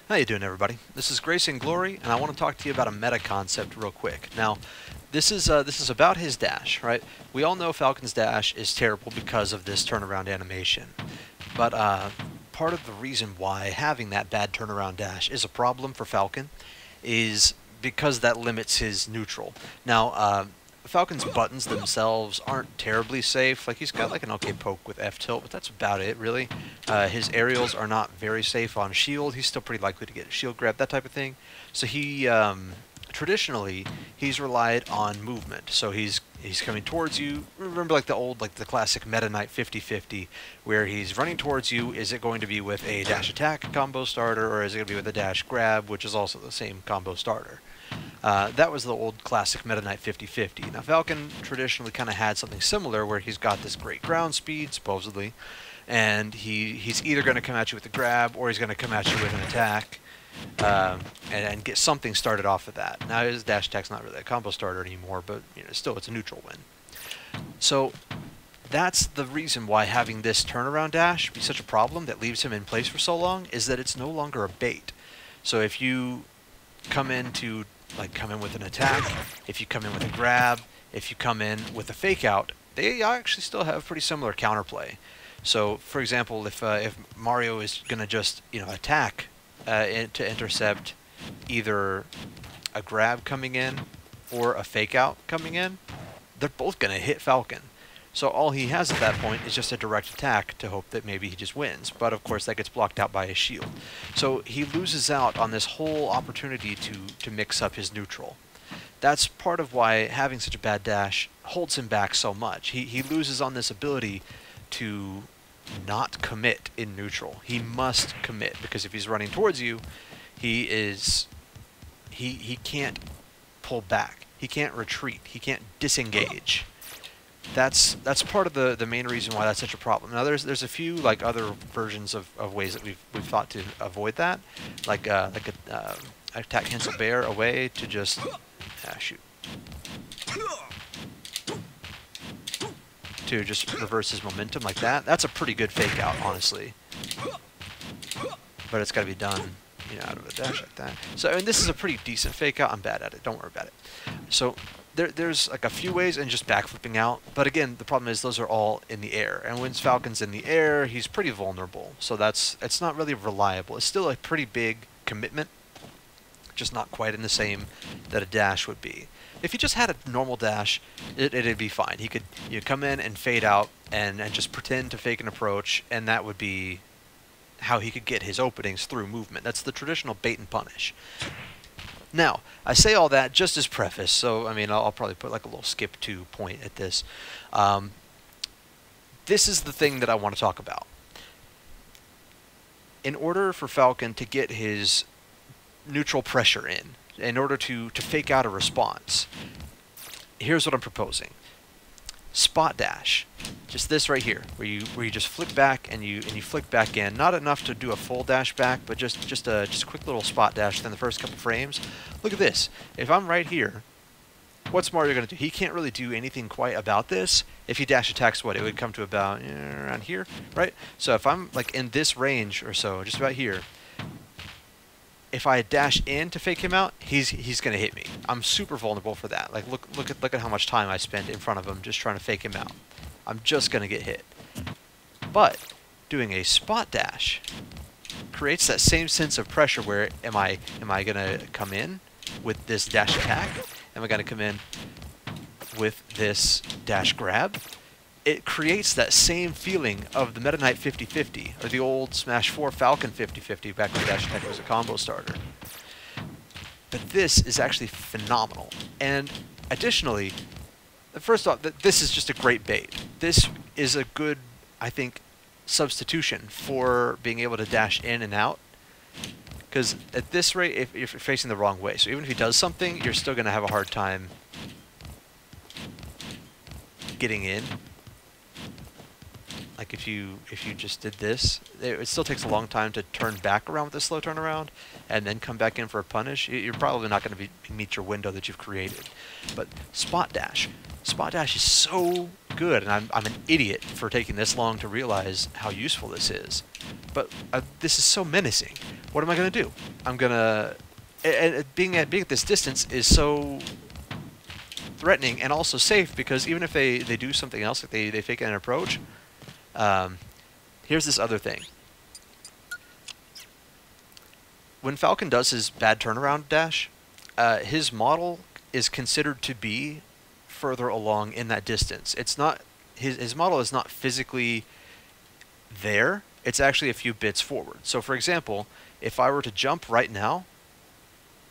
How you doing, everybody? This is Grace and Glory, and I want to talk to you about a meta concept real quick. Now, this is about his dash, right? We all know Falcon's dash is terrible because of this turnaround animation, but part of the reason why having that bad turnaround dash is a problem for Falcon is because that limits his neutral. Now, Falcon's buttons themselves aren't terribly safe. Like, he's got like an okay poke with F tilt, but that's about it, really. His aerials are not very safe on shield. He's still pretty likely to get a shield grab, that type of thing. So he, traditionally, he's relied on movement. So he's coming towards you. Remember, like the classic Meta Knight 50-50, where he's running towards you. Is it going to be with a dash attack combo starter, or is it going to be with a dash grab, which is also the same combo starter? That was the old classic Meta Knight 50-50. Now, Falcon traditionally kind of had something similar where he's got this great ground speed, supposedly, and he's either going to come at you with a grab or he's going to come at you with an attack and get something started off of that. Now, his dash attack's not really a combo starter anymore, but still, it's a neutral win. So that's the reason why having this turnaround dash be such a problem that leaves him in place for so long, is that it's no longer a bait. So if you come in with an attack, if you come in with a grab, if you come in with a fake out, they actually still have pretty similar counterplay. So, for example, if Mario is going to just attack to intercept either a grab coming in or a fake out coming in, they're both going to hit Falcon. So all he has at that point is just a direct attack to hope that maybe he just wins. But of course that gets blocked out by his shield. So he loses out on this whole opportunity to mix up his neutral. That's part of why having such a bad dash holds him back so much. He loses on this ability to not commit in neutral. He must commit, because if he's running towards you, he can't pull back. He can't retreat. He can't disengage. That's part of the main reason why that's such a problem. Now there's a few other versions of ways that we've thought to avoid that, like attack cancel bear away to just shoot, to just reverse his momentum like that. That's a pretty good fake out, honestly, but it's got to be done out of a dash like that. So, and this is a pretty decent fake out. I'm bad at it. Don't worry about it. So there's like a few ways, and just backflipping out. But again, the problem is those are all in the air. And when Falcon's in the air, he's pretty vulnerable. So it's not really reliable. It's still a pretty big commitment, just not quite in the same that a dash would be. If he just had a normal dash, it'd be fine. He could come in and fade out and just pretend to fake an approach, and that would be how he could get his openings through movement. That's the traditional bait and punish. Now, I say all that just as preface, so I mean, I'll probably put like a little skip to point at this. This is the thing that I want to talk about. In order for Falcon to get his neutral pressure in order to fake out a response, here's what I'm proposing. Spotdash, just this right here, where you just flick back and you flick back in. Not enough to do a full dash back, but just a quick little spot dash within the first couple frames. Look at this. If I'm right here, what's Mario going to do? He can't really do anything quite about this. If he dash attacks, what, it would come to about around here, right? So if I'm like in this range or so, just about here, if I dash in to fake him out, he's going to hit me. I'm super vulnerable for that. Like, look at how much time I spend in front of him just trying to fake him out. I'm just going to get hit. But doing a spot dash creates that same sense of pressure where am I going to come in with this dash attack? Am I going to come in with this dash grab? It creates that same feeling of the Meta Knight 50-50, or the old Smash 4 Falcon 50-50 back when dash attack was a combo starter. But this is actually phenomenal. And additionally, first off, this is just a great bait. This is a good, I think, substitution for being able to dash in and out. Because at this rate, if you're facing the wrong way, so even if he does something, you're still going to have a hard time getting in. Like if you just did this, it still takes a long time to turn back around with a slow turnaround and then come back in for a punish. You're probably not going to meet your window that you've created. But Spot Dash is so good, and I'm an idiot for taking this long to realize how useful this is. But this is so menacing. what am I going to do? I'm going to... And being at this distance is so threatening and also safe, because even if they do something else, like they fake an approach, here's this other thing. When Falcon does his bad turnaround dash, his model is considered to be further along in that distance. It's not his model is not physically there. It's actually a few bits forward. So for example, if I were to jump right now,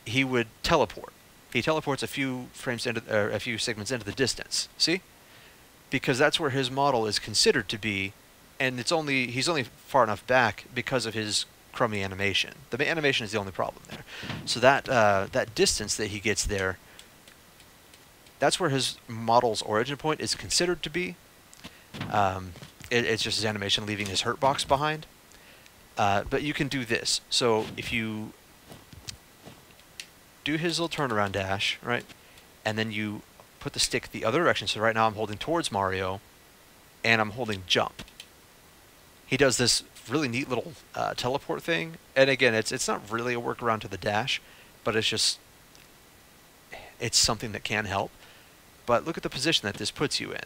he would teleport. He teleports a few frames into, or a few segments into the distance. See? Because that's where his model is considered to be, and he's only far enough back because of his crummy animation. The animation is the only problem there. So that that distance that he gets there, that's where his model's origin point is considered to be. It's just his animation leaving his hurt box behind. But you can do this. So if you do his little turnaround dash, right, and then you put the stick the other direction. So right now I'm holding towards Mario, and I'm holding jump. He does this really neat little teleport thing, and again, it's not really a workaround to the dash, but it's something that can help. But look at the position that this puts you in.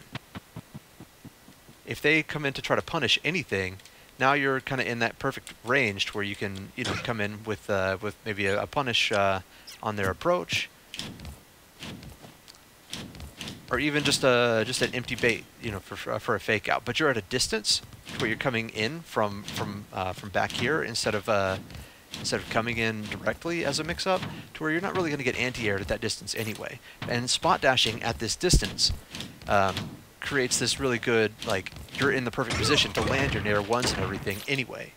If they come in to try to punish anything, now you're kind of in that perfect range to where you can, you know, come in with maybe a punish on their approach, or even just an empty bait, you know, for a fake out. But you're at a distance where you're coming in from back here instead of coming in directly as a mix-up, to where you're not really going to get anti-aired at that distance anyway. And spot dashing at this distance creates this really good, like, you're in the perfect position to land your nair ones and everything anyway.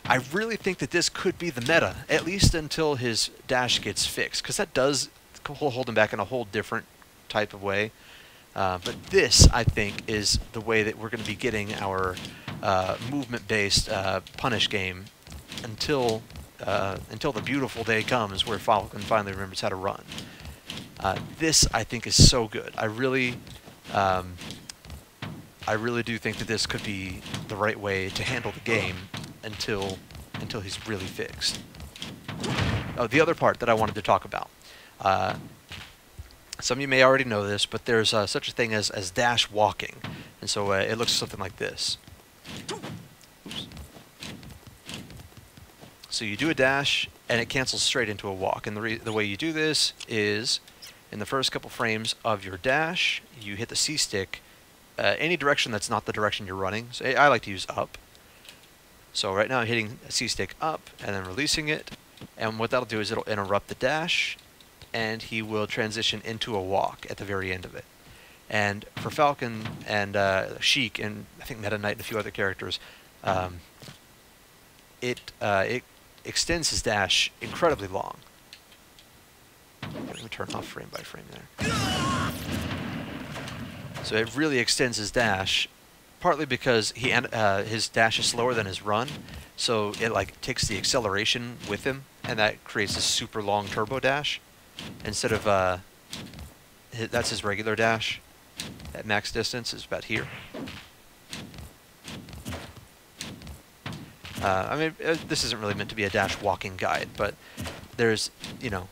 I really think that this could be the meta, at least until his dash gets fixed, because that does hold him back in a whole different type of way. But this, I think, is the way that we're going to be getting our movement-based punish game until the beautiful day comes where Falcon finally remembers how to run. This, I think, is so good. I really do think that this could be the right way to handle the game until he's really fixed. Oh, the other part that I wanted to talk about. Some of you may already know this, but there's such a thing as dash walking, and so it looks something like this. Oops. So you do a dash, and it cancels straight into a walk. And the way you do this is, in the first couple frames of your dash, you hit the C stick, any direction that's not the direction you're running. So I like to use up. So right now I'm hitting C stick up, and then releasing it, and what that'll do is it'll interrupt the dash, and he will transition into a walk at the very end of it. And for Falcon and Sheik, and I think Meta Knight and a few other characters, it extends his dash incredibly long. Let me turn off frame by frame there. So it really extends his dash, partly because his dash is slower than his run, so it like takes the acceleration with him, and that creates a super long turbo dash. Instead of that's his regular dash at max distance is about here. I mean, this isn't really meant to be a dash walking guide, but there's, you know,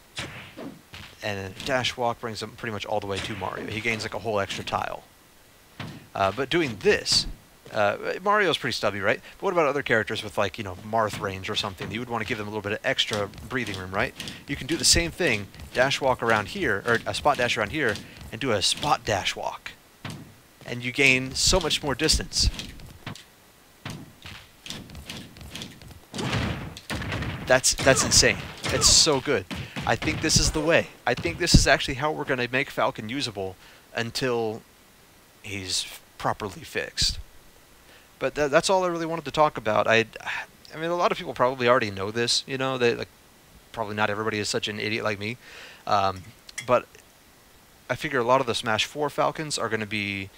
and a dash walk brings him pretty much all the way to Mario. He gains like a whole extra tile. But doing this, Mario's pretty stubby, right? But what about other characters with, like, you know, Marth range or something? You would want to give them a little bit of extra breathing room, right? You can do the same thing, dash walk around here, or a spot dash around here, and do a spot dash walk. And you gain so much more distance. That's insane. It's so good. I think this is the way. I think this is actually how we're going to make Falcon usable until he's properly fixed. But that's all I really wanted to talk about. I mean, a lot of people probably already know this. You know, like, probably not everybody is such an idiot like me. But I figure a lot of the Smash 4 Falcons are going to be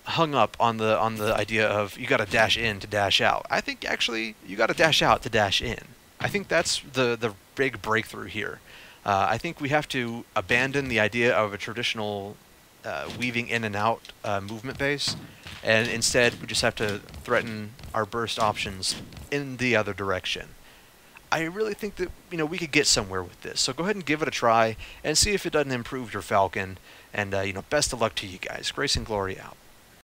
hung up on the idea of you got to dash in to dash out. I think actually you got to dash out to dash in. I think that's the big breakthrough here. I think we have to abandon the idea of a traditional weaving in and out movement base, and instead we just have to threaten our burst options in the other direction. I really think that, we could get somewhere with this. So go ahead and give it a try and see if it doesn't improve your Falcon. And, best of luck to you guys. Grace and Glory out.